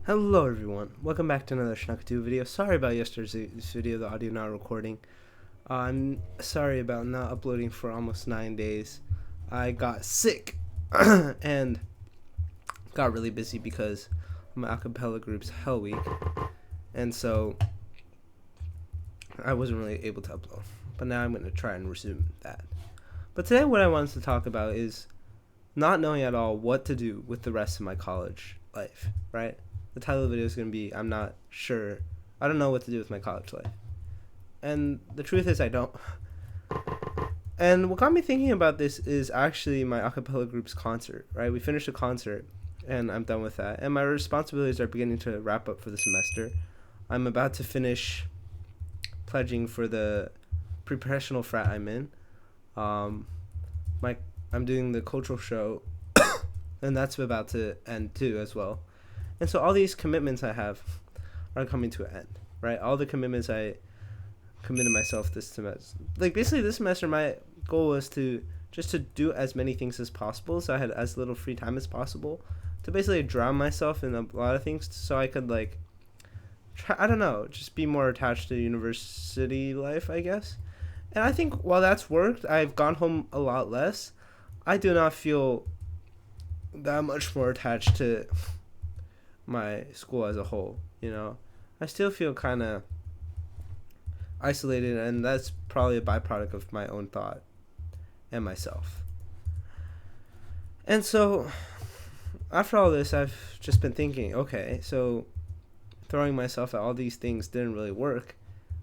Hello everyone, welcome back to another Shnuckatwo video. Sorry about yesterday's video, the audio not recording. I'm sorry about not uploading for almost 9 days. I got sick and got really busy because my acapella group's Hell Week, and so I wasn't really able to upload. But now I'm going to try and resume that. But today what I wanted to talk about is not knowing at all what to do with the rest of my college life, right? The title of the video is going to be, I'm not sure. I don't know what to do with my college life. And the truth is I don't. And what got me thinking about this is actually my acapella group's concert, right? We finished a concert and I'm done with that. And my responsibilities are beginning to wrap up for the semester. I'm about to finish pledging for the pre-professional frat I'm in. I'm doing the cultural show and that's about to end too as well. And so all these commitments I have are coming to an end, right? All the commitments I committed myself this semester. Like basically this semester, my goal was to do as many things as possible, so I had as little free time as possible to basically drown myself in a lot of things, so I could I don't know, just be more attached to university life, I guess. And I think while that's worked, I've gone home a lot less. I do not feel that much more attached to my school as a whole, I still feel kind of isolated, and that's probably a byproduct of my own thought and myself. And so after all this, I've just been thinking, okay, so throwing myself at all these things didn't really work.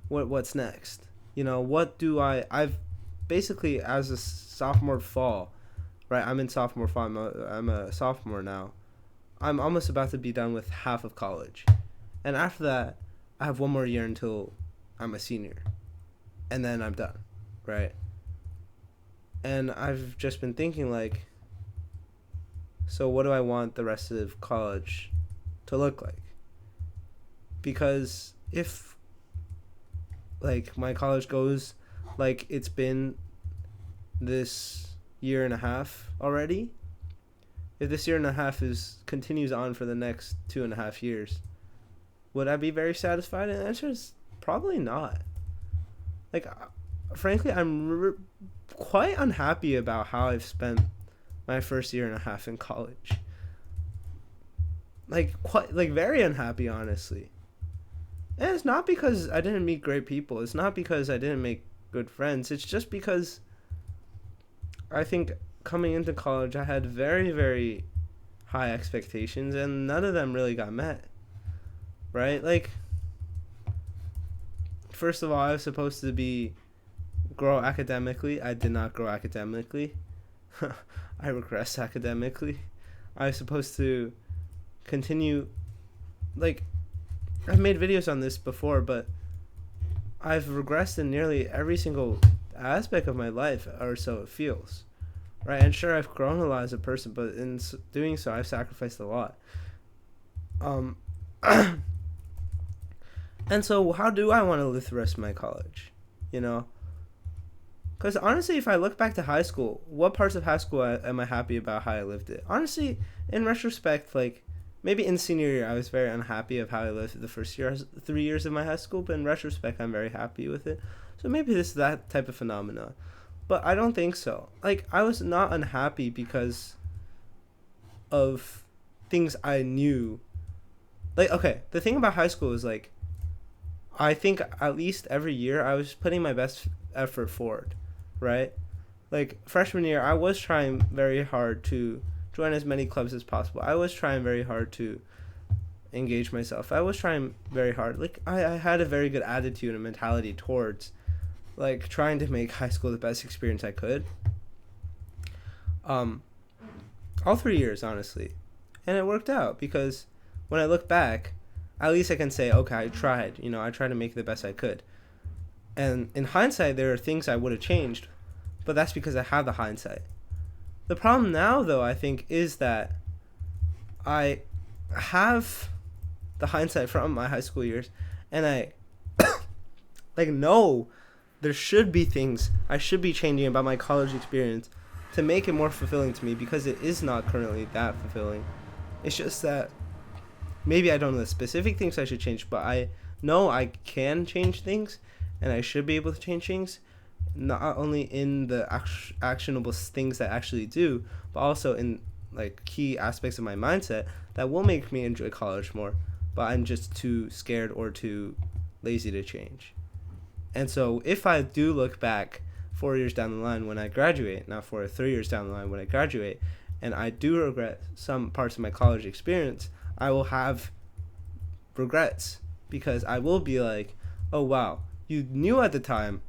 What's next? What do I've basically, as a sophomore fall, right? I'm in sophomore fall. I'm a sophomore now. I'm almost about to be done with half of college. And after that, I have one more year until I'm a senior. And then I'm done, right? And I've just been thinking, so what do I want the rest of college to look like? Because if, my college goes like it's been this year and a half already, if this year and a half continues on for the next 2.5 years, would I be very satisfied? And the answer is probably not. Frankly, I'm quite unhappy about how I've spent my first year and a half in college. Very unhappy, honestly. And it's not because I didn't meet great people. It's not because I didn't make good friends. It's just because I think coming into college, I had very, very high expectations, and none of them really got met, right? First of all, I was supposed to grow academically. I did not grow academically. I regressed academically. I was supposed to continue, I've made videos on this before, but I've regressed in nearly every single aspect of my life, or so it feels. Right, and sure, I've grown a lot as a person, but in doing so, I've sacrificed a lot. And so how do I want to live the rest of my college? Because honestly, if I look back to high school, what parts of high school am I happy about how I lived it? Honestly, in retrospect, maybe in senior year, I was very unhappy of how I lived the first 3 years of my high school, but in retrospect, I'm very happy with it. So maybe this is that type of phenomena. But I don't think so. I was not unhappy because of things I knew. Okay, the thing about high school is, I think at least every year I was putting my best effort forward, right? Freshman year, I was trying very hard to join as many clubs as possible. I was trying very hard to engage myself. I was trying very hard. I had a very good attitude and mentality towards trying to make high school the best experience I could. All 3 years, honestly. And it worked out because when I look back, at least I can say, okay, I tried. I tried to make it the best I could. And in hindsight, there are things I would have changed, but that's because I have the hindsight. The problem now, though, I think, is that I have the hindsight from my high school years, and I know there should be things I should be changing about my college experience to make it more fulfilling to me, because it is not currently that fulfilling. It's just that maybe I don't know the specific things I should change, but I know I can change things, and I should be able to change things, not only in the actionable things that I actually do, but also in like key aspects of my mindset that will make me enjoy college more, but I'm just too scared or too lazy to change. And so if I do look back 4 years down the line when I graduate, not 3 years down the line when I graduate, and I do regret some parts of my college experience, I will have regrets, because I will be like, oh wow, you knew at the time,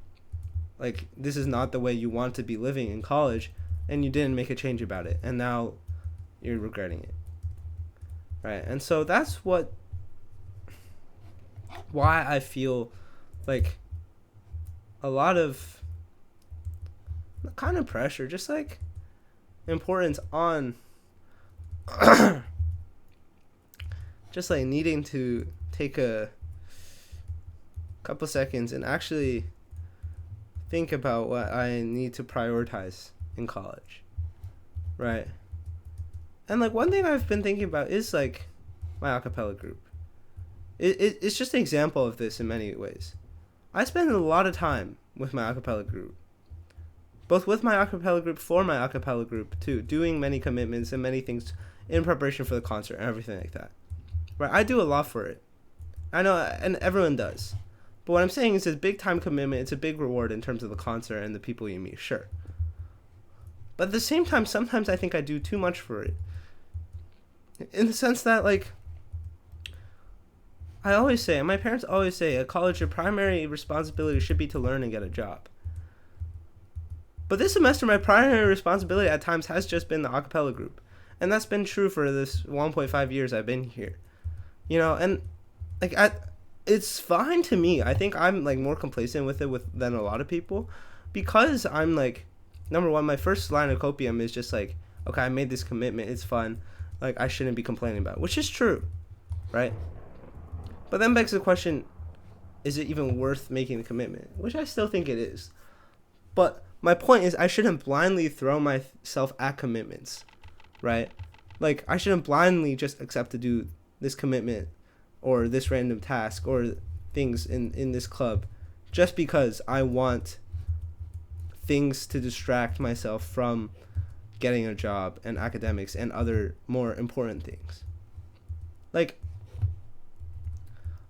like, this is not the way you want to be living in college, and you didn't make a change about it, and now you're regretting it, right? And so that's why I feel like a lot of kind of pressure, just like importance on just like needing to take a couple seconds and actually think about what I need to prioritize in college, right? And like one thing I've been thinking about is like my acapella group. It's just an example of this in many ways. I spend a lot of time with my acapella group, both with my acapella group, for my acapella group too, doing many commitments and many things in preparation for the concert and everything like that. Right? I do a lot for it. I know, and everyone does. But what I'm saying is it's a big time commitment. It's a big reward in terms of the concert and the people you meet, sure. But at the same time, sometimes I think I do too much for it. In the sense that, like, I always say, and my parents always say, at college, your primary responsibility should be to learn and get a job. But this semester, my primary responsibility at times has just been the acapella group. And that's been true for this 1.5 years I've been here. You know, and, like, it's fine to me. I think I'm, like, more complacent with it than a lot of people. Because I'm, like, number one, my first line of copium is just, like, okay, I made this commitment. It's fun. Like, I shouldn't be complaining about it. Which is true, right? But then begs the question, is it even worth making the commitment? Which I still think it is. But my point is, I shouldn't blindly throw myself at commitments, right? Like, I shouldn't blindly just accept to do this commitment or this random task or things in this club just because I want things to distract myself from getting a job and academics and other more important things. Like,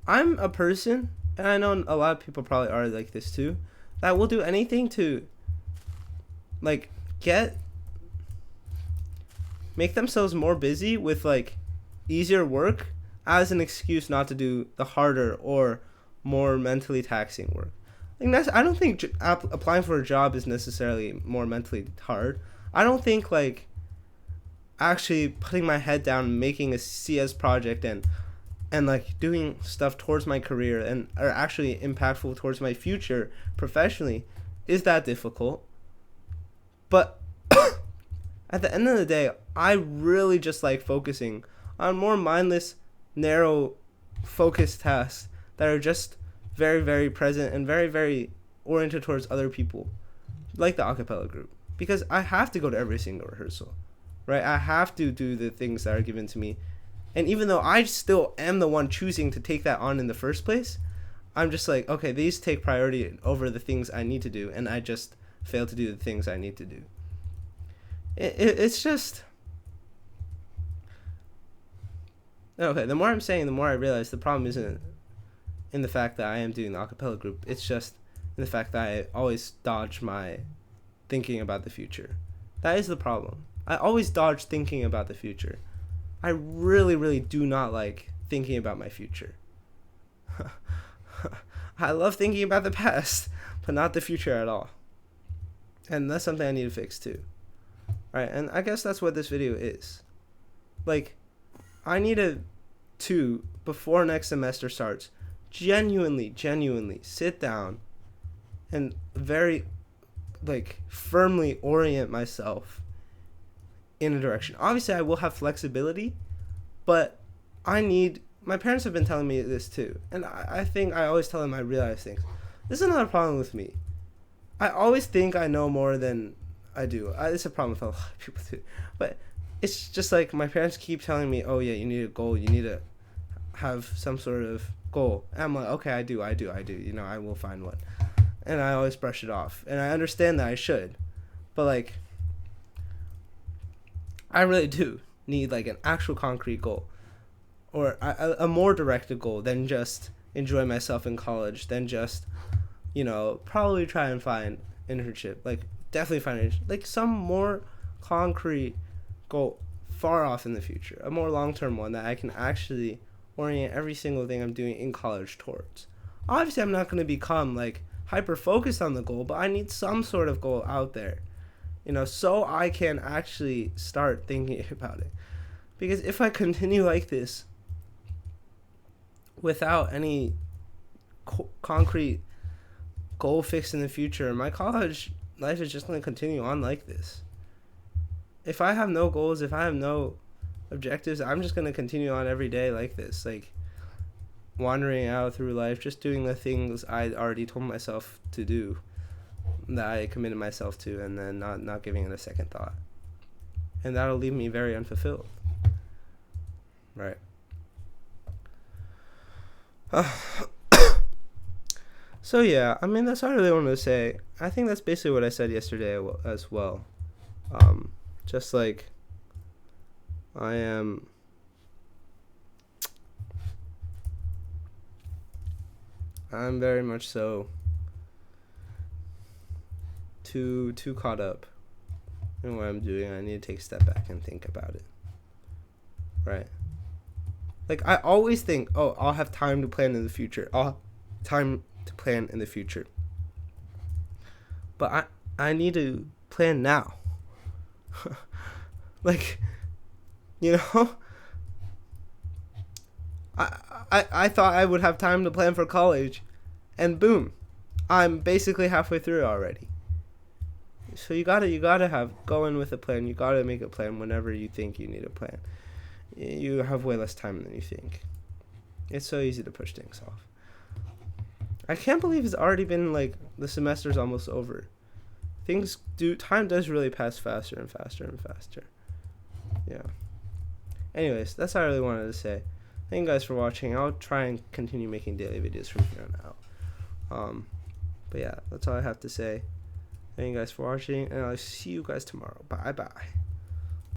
I'm a person, and I know a lot of people probably are like this too, that will do anything to, like, make themselves more busy with, like, easier work as an excuse not to do the harder or more mentally taxing work. Like, I don't think applying for a job is necessarily more mentally hard. I don't think, like, actually putting my head down and making a CS project and like doing stuff towards my career and are actually impactful towards my future professionally is that difficult. But at the end of the day, I really just like focusing on more mindless, narrow, focused tasks that are just very, very present and very, very oriented towards other people, like the acapella group. Because I have to go to every single rehearsal, right? I have to do the things that are given to me. And even though I still am the one choosing to take that on in the first place, I'm just like, okay, these take priority over the things I need to do, and I just fail to do the things I need to do. It's just... Okay, the more I'm saying, the more I realize the problem isn't in the fact that I am doing the acapella group. It's just in the fact that I always dodge my thinking about the future. That is the problem. I always dodge thinking about the future. I really, really do not like thinking about my future. I love thinking about the past, but not the future at all. And that's something I need to fix too. Right? And I guess that's what this video is. Like, I need to, before next semester starts, genuinely sit down and very, like, firmly orient myself in a direction. Obviously, I will have flexibility, but my parents have been telling me this too, and I think I always tell them I realize things. This is another problem with me. I always think I know more than I do. It's a problem with a lot of people too, but it's just like my parents keep telling me, oh yeah, you need a goal, you need to have some sort of goal. And I'm like, okay, I do. You know, I will find one. And I always brush it off. And I understand that I should. But, like, I really do need, like, an actual concrete goal. Or a more directed goal than just enjoy myself in college. Than just, you know, probably try and find internship. Like, definitely find internship. Like, some more concrete goal far off in the future. A more long-term one that I can actually orient every single thing I'm doing in college towards. Obviously, I'm not going to become, like, hyper-focused on the goal, but I need some sort of goal out there, you know, so I can actually start thinking about it. Because if I continue like this without any concrete goal fixed in the future, my college life is just going to continue on like this. If I have no goals, if I have no objectives, I'm just going to continue on every day like this, like wandering out through life, just doing the things I already told myself to do, that I committed myself to, and then not giving it a second thought. And that'll leave me very unfulfilled. Right. So yeah, I mean, that's all I really wanted to say. I think that's basically what I said yesterday as well. Just like, I'm very much so too caught up in what I'm doing. I need to take a step back and think about it. Right? Like, I always think, oh, I'll have time to plan in the future. I'll have time to plan in the future. But I need to plan now. Like, you know, I thought I would have time to plan for college, and boom, I'm basically halfway through already. So you gotta have go in with a plan. You gotta make a plan whenever you think you need a plan. You have way less time than you think. It's so easy to push things off. I can't believe it's already been, like, the semester's almost over. Time does really pass faster and faster and faster. Yeah. Anyways, that's all I really wanted to say. Thank you guys for watching. I'll try and continue making daily videos from here on out. But yeah, that's all I have to say. Thank you guys for watching, and I'll see you guys tomorrow. Bye bye.